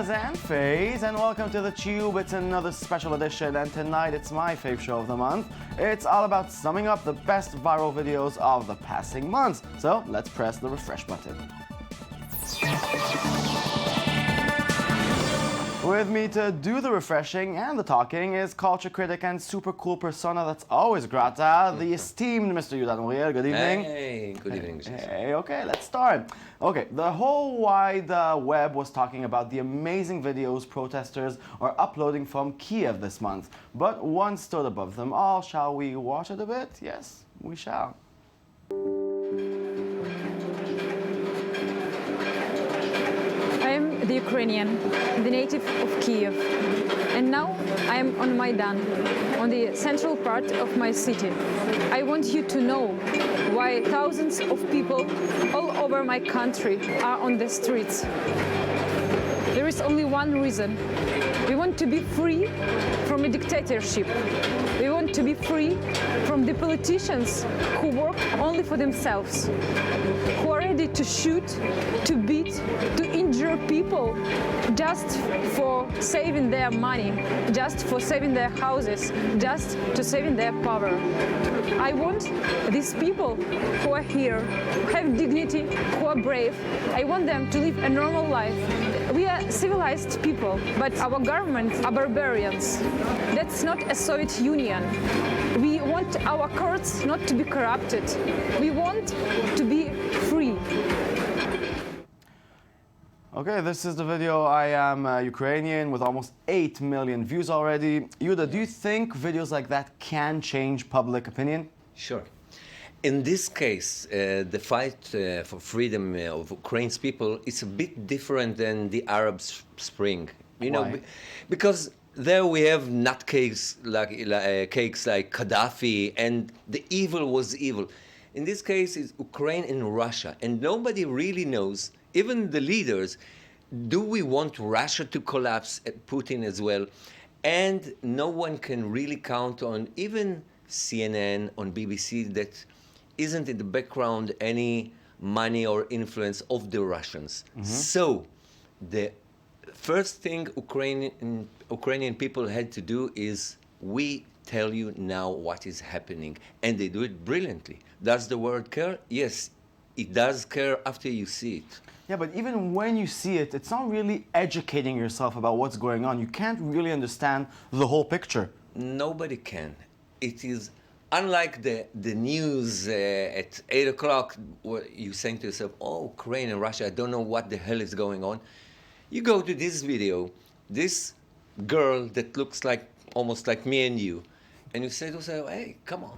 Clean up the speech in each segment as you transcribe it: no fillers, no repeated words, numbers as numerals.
Naz and Faze, and welcome to The Tube. It's another special edition, and tonight it's my fave show of the month. It's all about summing up the best viral videos of the passing months. So let's press the refresh button. With me to do the refreshing and the talking is culture critic and super cool persona that's always grata, the esteemed Mr. Yudan Muriel. Good evening. Hey, good evening. Hey, okay, let's start. Okay, the whole wide web was talking about the amazing videos protesters are uploading from Kiev this month. But one stood above them all. Shall we watch it a bit? Yes, we shall. I'm the Ukrainian, the native of Kiev, and now I am on Maidan, on the central part of my city. I want you to know why thousands of people all over my country are on the streets. There is only one reason. We want to be free from a dictatorship. We want to be free from the politicians who work only for themselves, who are ready to shoot, to beat, to injure people just for saving their money, just for saving their houses, just to saving their power. I want these people who are here, who have dignity, who are brave, I want them to live a normal life. We are civilized people, but our governments are barbarians. That's not a Soviet Union. We want our courts not to be corrupted. We want to be free. Okay, this is the video. I am Ukrainian with almost 8 million views already. Yuda, do you think videos like that can change public opinion? Sure. In this case, the fight for freedom of Ukraine's people is a bit different than the Arab Spring. You know, because there we have nutcakes cakes like Gaddafi, and the evil was evil. In this case, it's Ukraine and Russia, and nobody really knows, even the leaders, do we want Russia to collapse, Putin as well? And no one can really count on even CNN, on BBC, that isn't in the background any money or influence of the Russians. Mm-hmm. So the first thing Ukrainian people had to do is, we tell you now what is happening. And they do it brilliantly. Does the word care? Yes, it does care after you see it. Yeah, but even when you see it, it's not really educating yourself about what's going on. You can't really understand the whole picture. Nobody can. It is unlike the news at 8 o'clock, where you're saying to yourself, oh, Ukraine and Russia, I don't know what the hell is going on. You go to this video, this girl that looks like almost like me and you, and you say to yourself, hey, come on,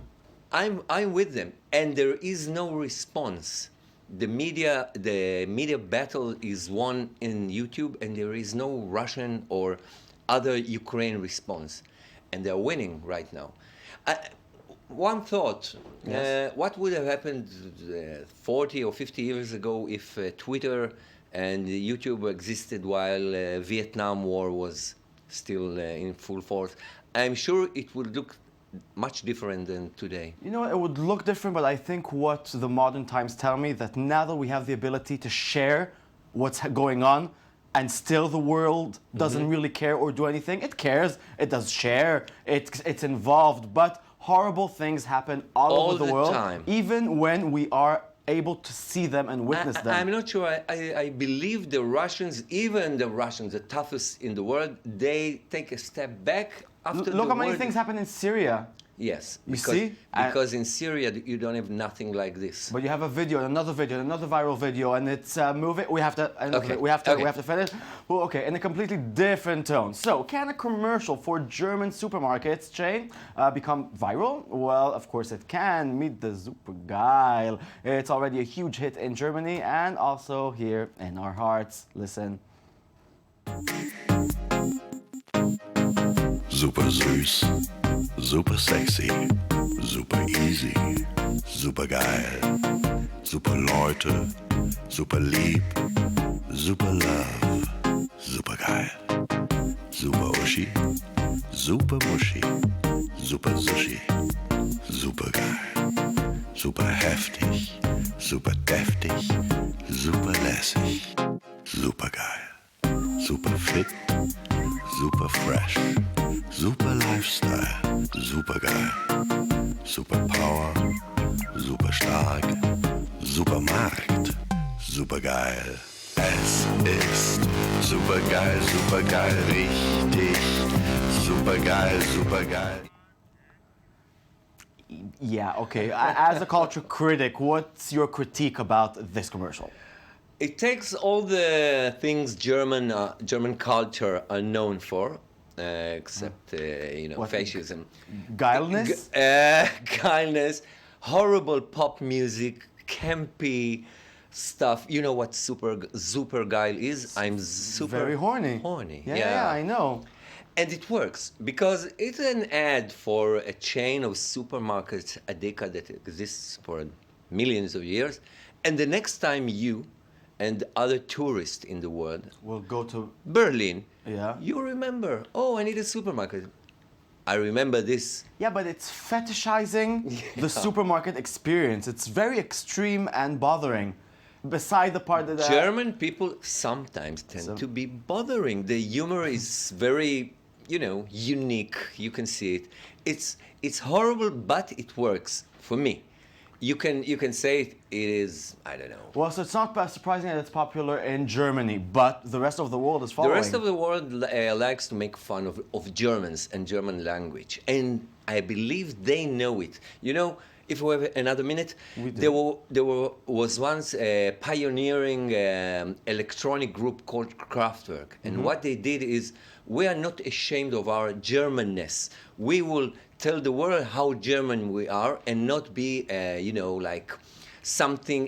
I'm with them. And there is no response. The media battle is won in YouTube, and there is no Russian or other Ukraine response. And they're winning right now. One thought, yes. What would have happened 40 or 50 years ago if Twitter and YouTube existed while Vietnam War was still in full force? I'm sure it would look much different than today. You know, it would look different, but I think what the modern times tell me, that now that we have the ability to share what's going on, and still the world doesn't really care or do anything. It cares, it does share, it's involved, but horrible things happen all over the world, time. Even when we are able to see them and witness them. I'm not sure. I believe the Russians, even the Russians, the toughest in the world, they take a step back after Look how many things happen in Syria. Yes, because in Syria you don't have nothing like this. But you have a video, another viral video, and it's moving. We have to finish. Well, okay, in a completely different tone. So, can a commercial for German supermarkets chain become viral? Well, of course it can. Meet the Super Geil. It's already a huge hit in Germany and also here in our hearts. Listen. Super süß, super sexy, super easy, super geil, super Leute, super lieb, super love, super geil, super Uschi, super Muschi, super Sushi, super geil, super heftig, super deftig, super lässig, super geil. super fit, super fresh, super Lifestyle, super geil, super Power, super stark, super Markt, super geil. Es ist super geil, richtig, super geil. Yeah, okay. As a culture critic, what's your critique about this commercial? It takes all the things German culture are known for, except fascism, Geilness, geilness, horrible pop music, campy stuff. You know what super geil is? I'm super very horny. Yeah, I know. And it works because it's an ad for a chain of supermarkets, Adeka, that exists for millions of years. And the next time you and other tourists in the world will go to Berlin, yeah, you remember, oh, I need a supermarket. I remember this. Yeah, but it's fetishizing the supermarket experience. It's very extreme and bothering. Beside the part that German people sometimes tend to be bothering. The humor is very, unique. You can see it. It's horrible, but it works for me. You can say it is, I don't know. Well, so it's not surprising that it's popular in Germany, but the rest of the world is following. The rest of the world likes to make fun of Germans and German language, and I believe they know it. If we have another minute, there was once a pioneering electronic group called Kraftwerk, and what they did is, we are not ashamed of our Germanness. We will tell the world how German we are, and not be, like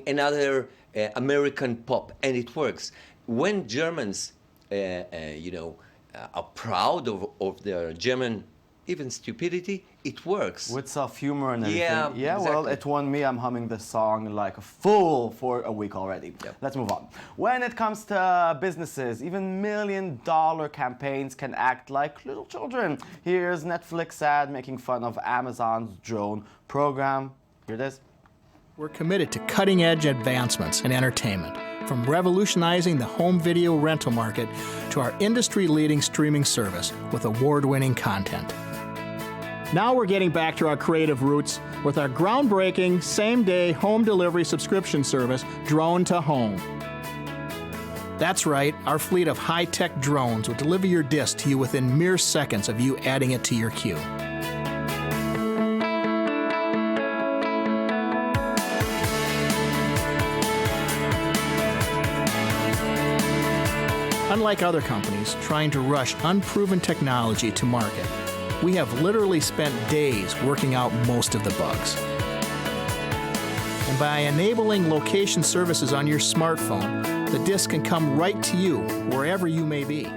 another American pop, and it works. When Germans, are proud of their German, even stupidity, it works. With self-humor and everything. Yeah, exactly. Well, it won me. I'm humming this song like a fool for a week already. Yep. Let's move on. When it comes to businesses, even million-dollar campaigns can act like little children. Here's Netflix ad making fun of Amazon's drone program. Here it is. We're committed to cutting-edge advancements in entertainment, from revolutionizing the home video rental market to our industry-leading streaming service with award-winning content. Now we're getting back to our creative roots with our groundbreaking same-day home delivery subscription service, Drone to Home. That's right, our fleet of high-tech drones will deliver your disc to you within mere seconds of you adding it to your queue. Unlike other companies trying to rush unproven technology to market, we have literally spent days working out most of the bugs. And by enabling location services on your smartphone, the disc can come right to you wherever you may be.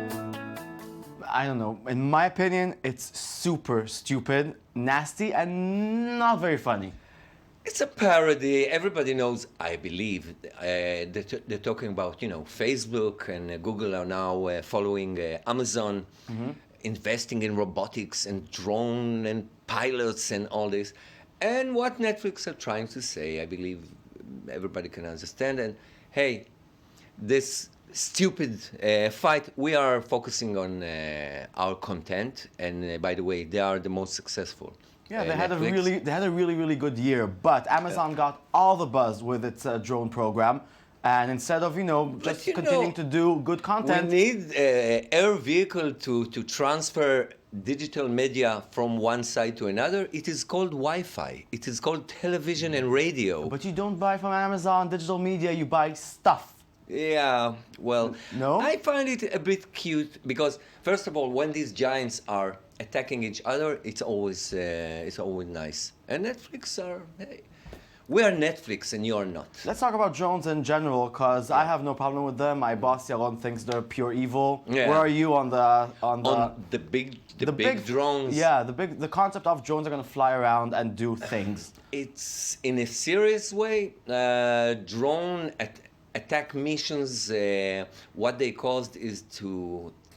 I don't know. In my opinion, it's super stupid, nasty, and not very funny. It's a parody. Everybody knows, I believe, they're talking about, Facebook and Google are now following Amazon, investing in robotics and drone and pilots and all this. And what Netflix are trying to say, I believe everybody can understand. And hey, this stupid fight, we are focusing on our content. And by the way, they are the most successful. Yeah, they had a really good year, but Amazon got all the buzz with its drone program, and instead of just continuing to do good content, we need air vehicle to transfer digital media from one side to another. It is called Wi-Fi. It is called television and radio. But you don't buy from Amazon digital media. You buy stuff. Yeah, well, no? I find it a bit cute because, first of all, when these giants are attacking each other, it's always nice. And Netflix we are Netflix and you are not. Let's talk about drones in general, because I have no problem with them. My boss Yaron thinks they're pure evil. Yeah. Where are you on the big drones? Yeah, the concept of drones are going to fly around and do things. It's in a serious way. Drone attack missions. What they caused is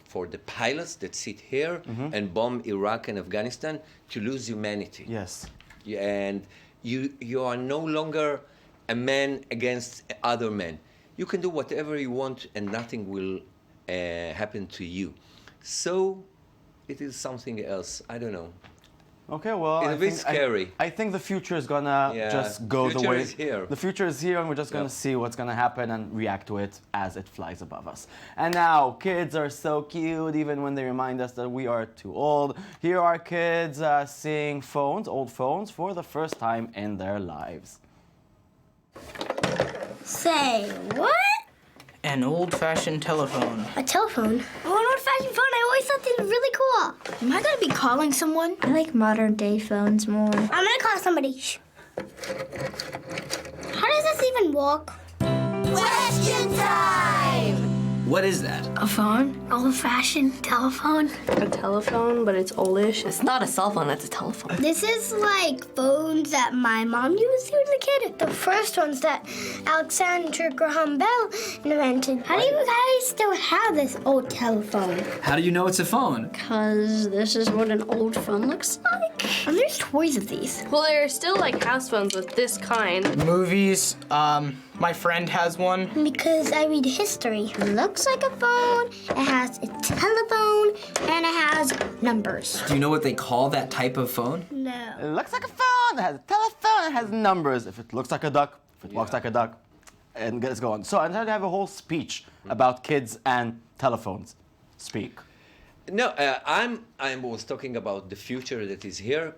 for the pilots that sit here and bomb Iraq and Afghanistan to lose humanity. Yes. And you are no longer a man against other men. You can do whatever you want and nothing will happen to you. So it is something else. I don't know. Okay, well, it's a bit scary. I think the future is gonna just go the way. The future is here. The future is here, and we're just gonna see what's gonna happen and react to it as it flies above us. And now, kids are so cute, even when they remind us that we are too old. Here are kids seeing phones, old phones, for the first time in their lives. Say what? An old-fashioned telephone. A telephone? Oh, an old-fashioned phone. I always thought they were really cool. Am I gonna be calling someone? I like modern-day phones more. I'm gonna call somebody. Shh. How does this even work? Question time! What is that? A phone? Old-fashioned telephone? A telephone, but it's oldish. It's not a cell phone, it's a telephone. This is like phones that my mom used when I was a kid. The first ones that Alexander Graham Bell invented. How do you guys still have this old telephone? How do you know it's a phone? Because this is what an old phone looks like. And there's toys of these. Well, there are still like house phones with this kind. Movies, my friend has one. Because I read history. It looks like a phone, it has a telephone, and it has numbers. Do you know what they call that type of phone? No. It looks like a phone, it has a telephone, it has numbers. If it looks like a duck, if it walks like a duck, and let's go on. So I'm trying to have a whole speech about kids and telephones. Speak. No, I was talking about the future that is here.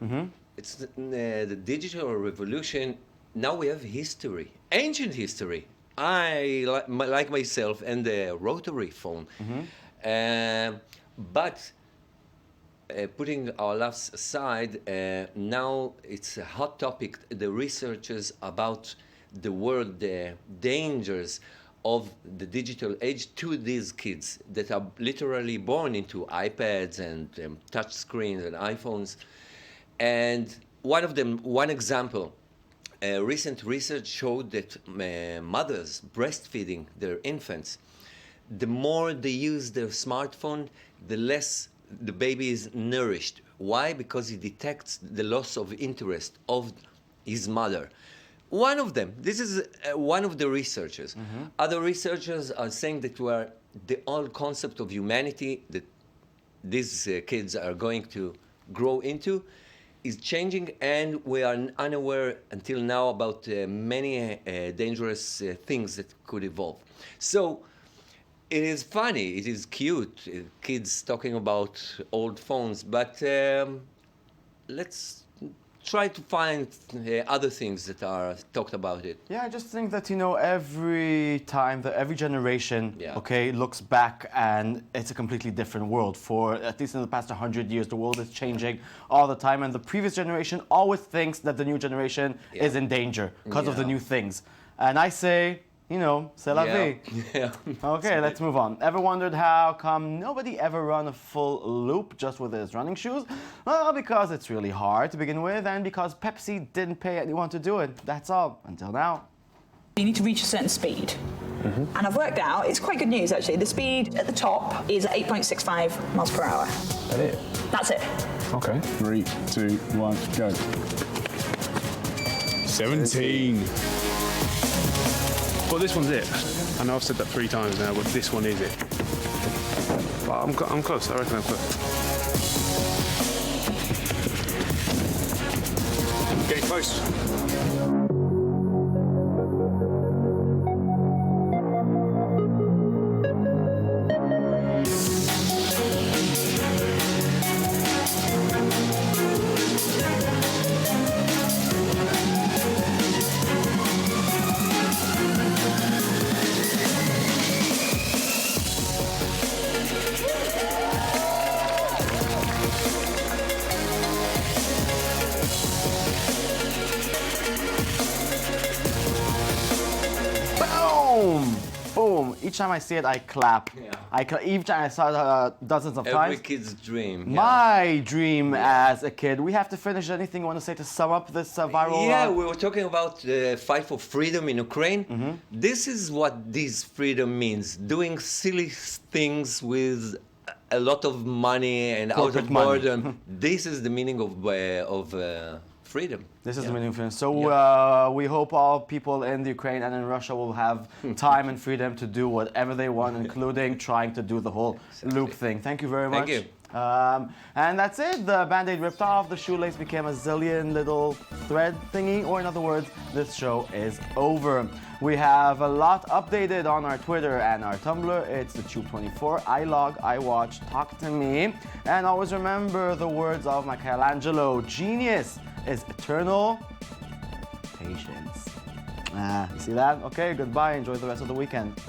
It's the digital revolution. Now we have history, ancient history. I like myself and the rotary phone. But putting our laughs aside, now it's a hot topic. The researchers about the world, the dangers of the digital age to these kids that are literally born into iPads and touch screens and iPhones. And one example, recent research showed that mothers breastfeeding their infants, the more they use their smartphone, the less the baby is nourished. Why? Because it detects the loss of interest of his mother. One of them, this is one of the researchers. Other researchers are saying that the whole concept of humanity that these kids are going to grow into is changing, and we are unaware until now about many dangerous things that could evolve. So it is funny, it is cute, kids talking about old phones, but let's try to find other things that are talked about it. Yeah, I just think that, every time, every generation, looks back and it's a completely different world. For at least in the past 100 years, the world is changing all the time, and the previous generation always thinks that the new generation is in danger because of the new things. And I say, c'est la vie. Okay, let's move on. Ever wondered how come nobody ever run a full loop just with his running shoes? Well, because it's really hard to begin with, and because Pepsi didn't pay anyone to do it. That's all, until now. You need to reach a certain speed. And I've worked out, it's quite good news actually, the speed at the top is 8.65 miles per hour. That it? That's it. Okay. 3, 2, 1, go. 17. Well, this one's it. I know I've said that 3 times now, but this one is it. But I'm close. I reckon I'm close. Getting close. Boom! Each time I see it, I clap. Each time I saw it dozens of times. Every kid's dream. My dream as a kid. We have to finish. Anything you want to say to sum up this viral? Yeah, we were talking about the fight for freedom in Ukraine. This is what this freedom means: doing silly things with a lot of money and out Corporate of money. boredom. This is the meaning of freedom. This is the meaning of freedom. So we hope all people in the Ukraine and in Russia will have time and freedom to do whatever they want, including trying to do the whole loop thing. Thank you very much. Thank you. And that's it. The band-aid ripped off. The shoelace became a zillion little thread thingy. Or in other words, this show is over. We have a lot updated on our Twitter and our Tumblr. It's the Tube24. I log, I watch, talk to me. And always remember the words of Michelangelo. Genius is eternal patience. You see that? Okay, goodbye. Enjoy the rest of the weekend.